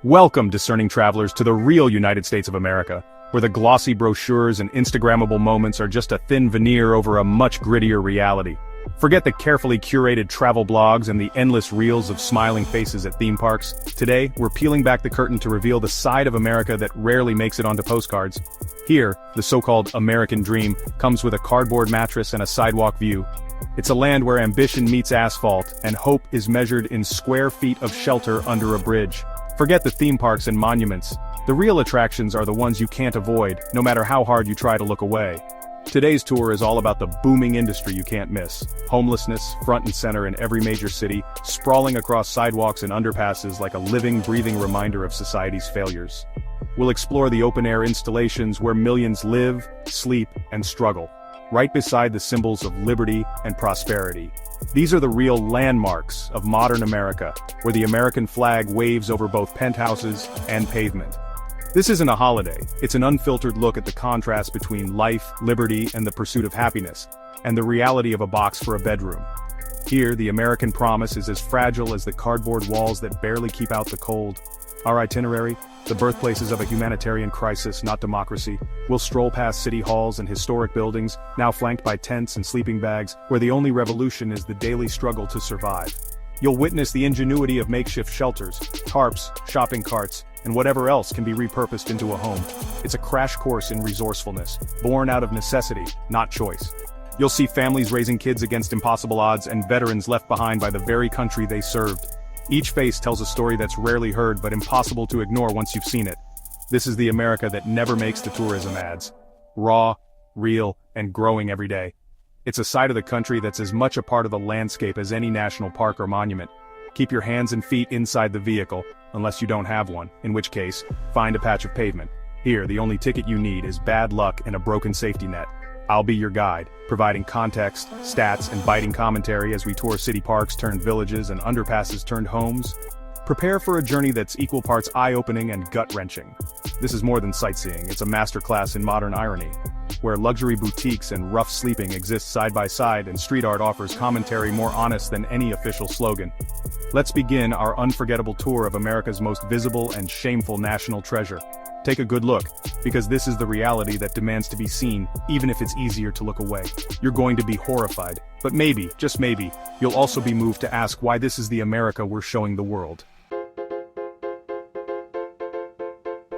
Welcome, discerning travelers, to the real United States of America, where the glossy brochures and Instagrammable moments are just a thin veneer over a much grittier reality. Forget the carefully curated travel blogs and the endless reels of smiling faces at theme parks. Today, we're peeling back the curtain to reveal the side of America that rarely makes it onto postcards. Here, the so-called American dream comes with a cardboard mattress and a sidewalk view. It's a land where ambition meets asphalt, and hope is measured in square feet of shelter under a bridge. Forget the theme parks and monuments. The real attractions are the ones you can't avoid, no matter how hard you try to look away. Today's tour is all about the booming industry you can't miss. Homelessness, front and center in every major city, sprawling across sidewalks and underpasses like a living, breathing reminder of society's failures. We'll explore the open-air installations where millions live, sleep, and struggle, right beside the symbols of liberty and prosperity. These are the real landmarks of modern America, where the American flag waves over both penthouses and pavement. This isn't a holiday, it's an unfiltered look at the contrast between life, liberty, and the pursuit of happiness, and the reality of a box for a bedroom. Here, the American promise is as fragile as the cardboard walls that barely keep out the cold. Our itinerary, the birthplaces of a humanitarian crisis, not democracy. We'll stroll past city halls and historic buildings, now flanked by tents and sleeping bags, where the only revolution is the daily struggle to survive. You'll witness the ingenuity of makeshift shelters, tarps, shopping carts, and whatever else can be repurposed into a home. It's a crash course in resourcefulness, born out of necessity, not choice. You'll see families raising kids against impossible odds and veterans left behind by the very country they served. Each face tells a story that's rarely heard but impossible to ignore once you've seen it. This is the America that never makes the tourism ads. Raw, real, and growing every day. It's a side of the country that's as much a part of the landscape as any national park or monument. Keep your hands and feet inside the vehicle, unless you don't have one, in which case, find a patch of pavement. Here, the only ticket you need is bad luck and a broken safety net. I'll be your guide, providing context, stats, and biting commentary as we tour city parks turned villages and underpasses turned homes. Prepare for a journey that's equal parts eye-opening and gut-wrenching. This is more than sightseeing, it's a masterclass in modern irony, where luxury boutiques and rough sleeping exist side by side and street art offers commentary more honest than any official slogan. Let's begin our unforgettable tour of America's most visible and shameful national treasure. Take a good look, because this is the reality that demands to be seen, even if it's easier to look away. You're going to be horrified, but maybe, just maybe, you'll also be moved to ask why this is the America we're showing the world.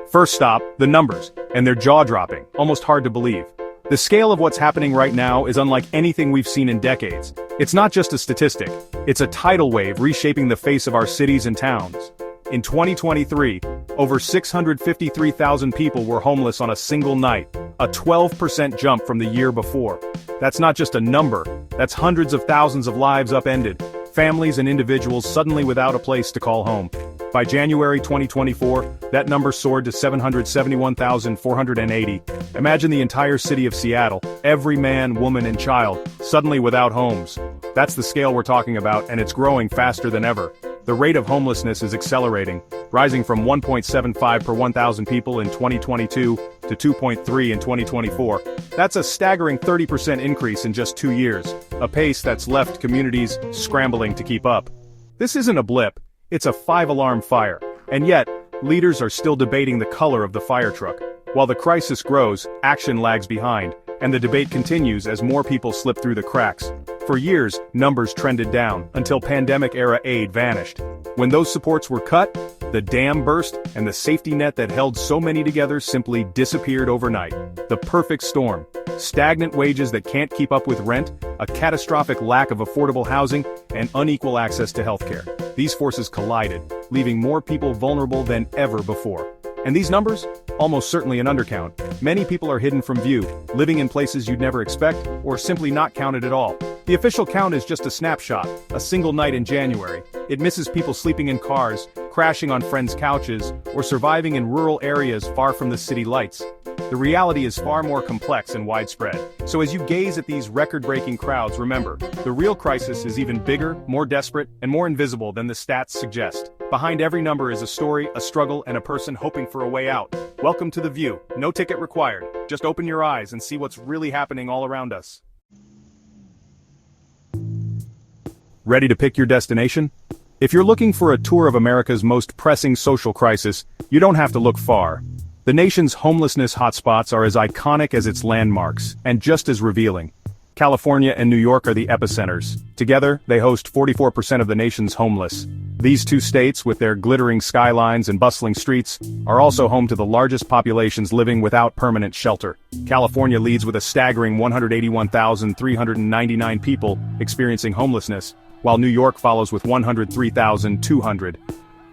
First stop, the numbers, and they're jaw-dropping, almost hard to believe. The scale of what's happening right now is unlike anything we've seen in decades. It's not just a statistic, it's a tidal wave reshaping the face of our cities and towns. In 2023, over 653,000 people were homeless on a single night, a 12% jump from the year before. That's not just a number, that's hundreds of thousands of lives upended, families and individuals suddenly without a place to call home. By January 2024, that number soared to 771,480. Imagine the entire city of Seattle, every man, woman, and child, suddenly without homes. That's the scale we're talking about, and it's growing faster than ever. The rate of homelessness is accelerating, rising from 1.75 per 1,000 people in 2022 to 2.3 in 2024. That's a staggering 30% increase in just 2 years, a pace that's left communities scrambling to keep up. This isn't a blip, it's a 5-alarm fire, and yet, leaders are still debating the color of the fire truck. While the crisis grows, action lags behind, and the debate continues as more people slip through the cracks. For years, numbers trended down, until pandemic-era aid vanished. When those supports were cut, the dam burst, and the safety net that held so many together simply disappeared overnight. The perfect storm. Stagnant wages that can't keep up with rent, a catastrophic lack of affordable housing, and unequal access to healthcare. These forces collided, leaving more people vulnerable than ever before. And these numbers? Almost certainly an undercount. Many people are hidden from view, living in places you'd never expect, or simply not counted at all. The official count is just a snapshot, a single night in January. It misses people sleeping in cars, crashing on friends' couches, or surviving in rural areas far from the city lights. The reality is far more complex and widespread. So as you gaze at these record-breaking crowds, remember, the real crisis is even bigger, more desperate, and more invisible than the stats suggest. Behind every number is a story, a struggle, and a person hoping for a way out. Welcome to The View. No ticket required. Just open your eyes and see what's really happening all around us. Ready to pick your destination? If you're looking for a tour of America's most pressing social crisis, you don't have to look far. The nation's homelessness hotspots are as iconic as its landmarks, and just as revealing. California and New York are the epicenters. Together, they host 44% of the nation's homeless. These two states, with their glittering skylines and bustling streets, are also home to the largest populations living without permanent shelter. California leads with a staggering 181,399 people experiencing homelessness, while New York follows with 103,200.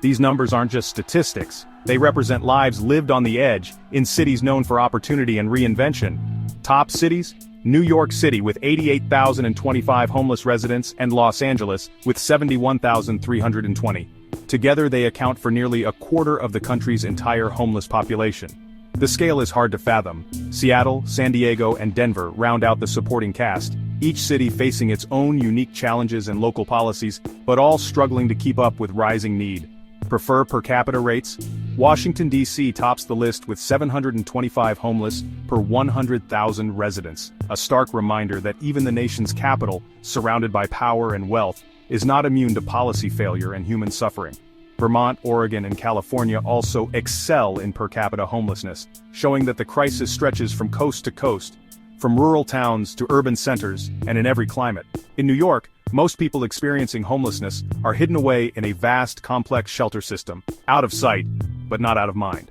These numbers aren't just statistics. They represent lives lived on the edge, in cities known for opportunity and reinvention. Top cities? New York City with 88,025 homeless residents and Los Angeles with 71,320. Together they account for nearly a quarter of the country's entire homeless population. The scale is hard to fathom. Seattle, San Diego, and Denver round out the supporting cast, each city facing its own unique challenges and local policies, but all struggling to keep up with rising need. Prefer per capita rates? Washington, D.C. tops the list with 725 homeless per 100,000 residents, a stark reminder that even the nation's capital, surrounded by power and wealth, is not immune to policy failure and human suffering. Vermont, Oregon, and California also excel in per capita homelessness, showing that the crisis stretches from coast to coast, from rural towns to urban centers, and in every climate. In New York, most people experiencing homelessness are hidden away in a vast, complex shelter system, out of sight, but not out of mind.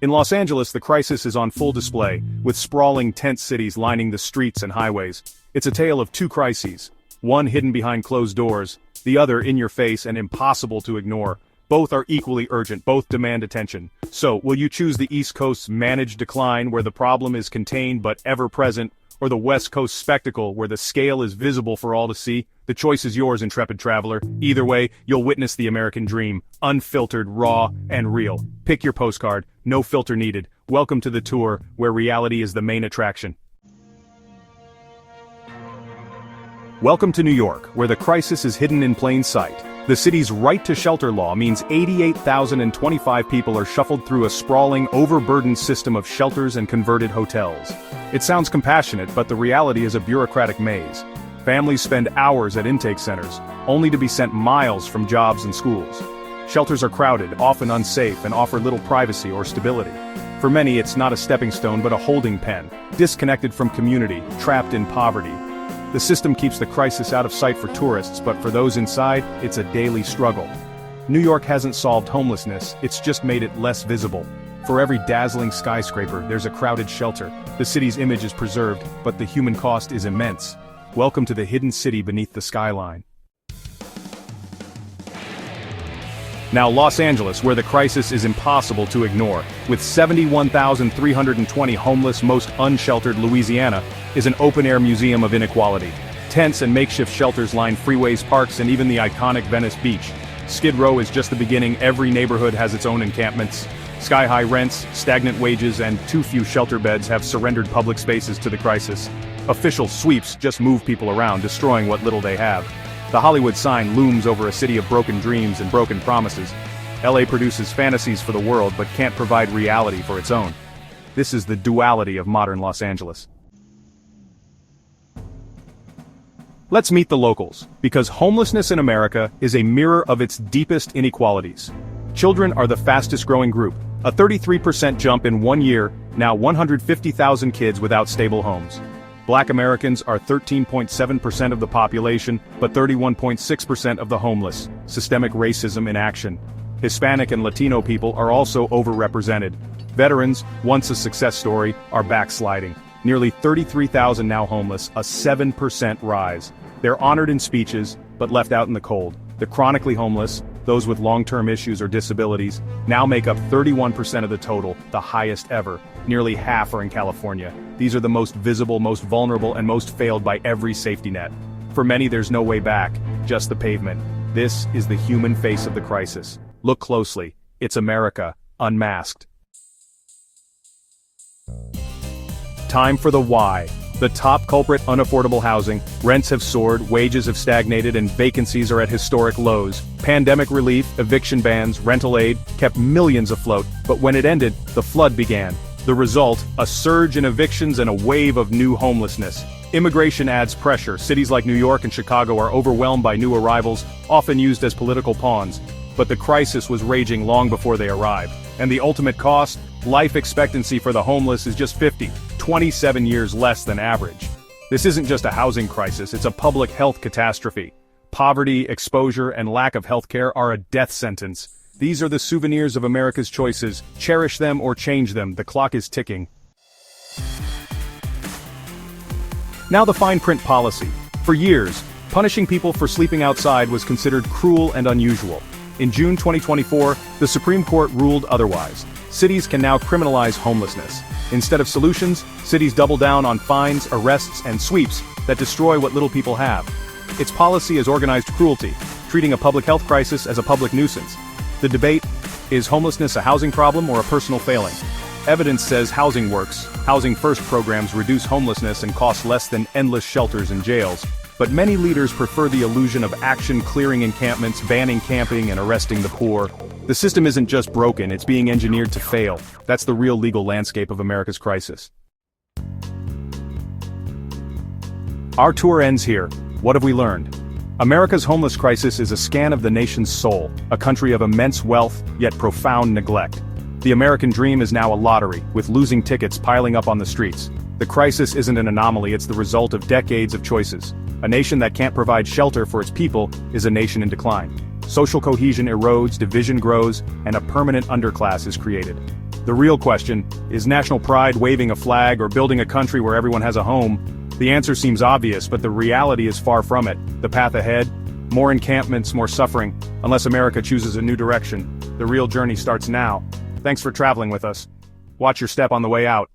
In Los Angeles, the crisis is on full display, with sprawling tent cities lining the streets and highways. It's a tale of two crises, one hidden behind closed doors, the other in your face and impossible to ignore. Both are equally urgent, both demand attention. So, will you choose the East Coast's managed decline where the problem is contained but ever-present, or the West Coast spectacle where the scale is visible for all to see? The choice is yours, intrepid traveler. Either way, you'll witness the American dream, unfiltered, raw, and real. Pick your postcard, no filter needed. Welcome to the tour, where reality is the main attraction. Welcome to New York, where the crisis is hidden in plain sight. The city's right-to-shelter law means 88,025 people are shuffled through a sprawling, overburdened system of shelters and converted hotels. It sounds compassionate, but the reality is a bureaucratic maze. Families spend hours at intake centers, only to be sent miles from jobs and schools. Shelters are crowded, often unsafe, and offer little privacy or stability. For many, it's not a stepping stone but a holding pen, disconnected from community, trapped in poverty. The system keeps the crisis out of sight for tourists, but for those inside, it's a daily struggle. New York hasn't solved homelessness, it's just made it less visible. For every dazzling skyscraper, there's a crowded shelter. The city's image is preserved, but the human cost is immense. Welcome to the hidden city beneath the skyline. Now Los Angeles, where the crisis is impossible to ignore. With 71,320 homeless, most unsheltered, Louisiana is an open-air museum of inequality. Tents and makeshift shelters line freeways, parks, and even the iconic Venice Beach. Skid Row is just the beginning. Every neighborhood has its own encampments. Sky-high rents, stagnant wages, and too few shelter beds have surrendered public spaces to the crisis. Official sweeps just move people around, destroying what little they have. The Hollywood sign looms over a city of broken dreams and broken promises. LA produces fantasies for the world but can't provide reality for its own. This is the duality of modern Los Angeles. Let's meet the locals, because homelessness in America is a mirror of its deepest inequalities. Children are the fastest growing group, a 33% jump in 1 year, now 150,000 kids without stable homes. Black Americans are 13.7% of the population, but 31.6% of the homeless. Systemic racism in action. Hispanic and Latino people are also overrepresented. Veterans, once a success story, are backsliding. Nearly 33,000 now homeless, a 7% rise. They're honored in speeches, but left out in the cold. The chronically homeless, those with long-term issues or disabilities, now make up 31% of the total, the highest ever. Nearly half are in California. These are the most visible, most vulnerable, and most failed by every safety net. For many, there's no way back, just the pavement. This is the human face of the crisis. Look closely. It's America, unmasked. Time for the why. The top culprit: unaffordable housing. Rents have soared, wages have stagnated, and vacancies are at historic lows. Pandemic relief, eviction bans, rental aid kept millions afloat, but when it ended, the flood began. The result, a surge in evictions and a wave of new homelessness. Immigration adds pressure. Cities like New York and Chicago are overwhelmed by new arrivals, often used as political pawns. But the crisis was raging long before they arrived. And the ultimate cost? Life expectancy for the homeless is just 27 years less than average. This isn't just a housing crisis, it's a public health catastrophe. Poverty, exposure, and lack of health care are a death sentence. These are the souvenirs of America's choices. Cherish them or change them. The clock is ticking. Now the fine print policy. For years, punishing people for sleeping outside was considered cruel and unusual. In June 2024, the Supreme Court ruled otherwise. Cities can now criminalize homelessness. Instead of solutions, cities double down on fines, arrests, and sweeps that destroy what little people have. Its policy is organized cruelty, treating a public health crisis as a public nuisance. The debate, is homelessness a housing problem or a personal failing? Evidence says housing works. Housing First programs reduce homelessness and cost less than endless shelters and jails. But many leaders prefer the illusion of action, clearing encampments, banning camping, and arresting the poor. The system isn't just broken, it's being engineered to fail. That's the real legal landscape of America's crisis. Our tour ends here. What have we learned? America's homeless crisis is a scan of the nation's soul, a country of immense wealth, yet profound neglect. The American dream is now a lottery, with losing tickets piling up on the streets. The crisis isn't an anomaly, it's the result of decades of choices. A nation that can't provide shelter for its people is a nation in decline. Social cohesion erodes, division grows, and a permanent underclass is created. The real question, is national pride waving a flag or building a country where everyone has a home? The answer seems obvious, but the reality is far from it. The path ahead? More encampments, more suffering. Unless America chooses a new direction. The real journey starts now. Thanks for traveling with us. Watch your step on the way out.